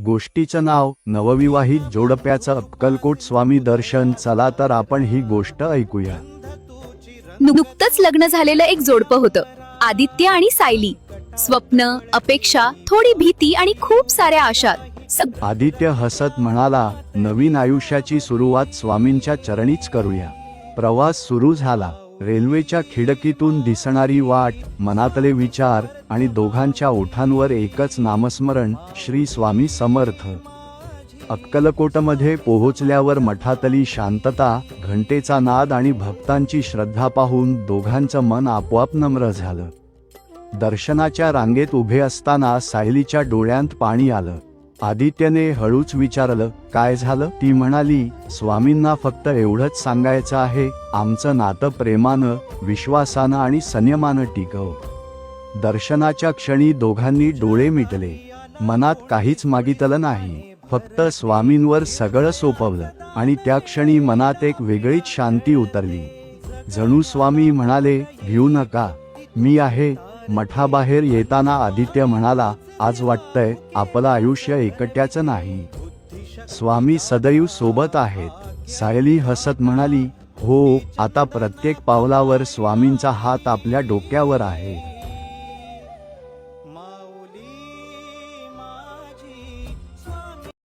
गोष्टीचं नाव नवविवाहित जोडप्याचं अक्कलकोट स्वामी दर्शन. चला तर आपण ही गोष्ट ऐकूया. नुकतंच लग्न झालेलं एक जोडपं होतं. आदित्य आणि सायली. स्वप्न, अपेक्षा, थोडी भीती आणि खूप साऱ्या आशा. आदित्य हसत म्हणाला, नवीन आयुष्याची सुरुवात स्वामींच्या चरणीच करूया. प्रवास सुरू झाला. रेल्वेच्या खिडकीतून दिसणारी वाट, मनातले विचार आणि दोघांच्या ओठांवर एकच नामस्मरण, श्री स्वामी समर्थ. अक्कलकोटमध्ये पोहोचल्यावर मठातली शांतता, घंटेचा नाद आणि भक्तांची श्रद्धा पाहून दोघांचं मन आपोआप नम्र झालं. दर्शनाच्या रांगेत उभे असताना सायलीच्या डोळ्यांत पाणी आलं. आदित्यने हळूच विचारलं, काय झालं? ती म्हणाली, स्वामींना फक्त एवढंच सांगायचं आहे, आमचं नातं प्रेमानं, विश्वासानं आणि संयमानं टिकव. दर्शनाच्या क्षणी दोघांनी डोळे मिटले. मनात काहीच मागितलं नाही, फक्त स्वामींवर सगळं सोपवलं. आणि त्या क्षणी मनात एक वेगळीच शांती उतरली. जणू स्वामी म्हणाले, भिऊ नका, मी आहे. मठाबाहेर येताना आदित्य म्हणाला, आज वाटतंय आपलं आयुष्य एकट्याचं नाही, स्वामी सदैव सोबत आहेत. सायली हसत म्हणाली, हो, आता प्रत्येक पावलावर स्वामींचा हात आपल्या डोक्यावर आहे.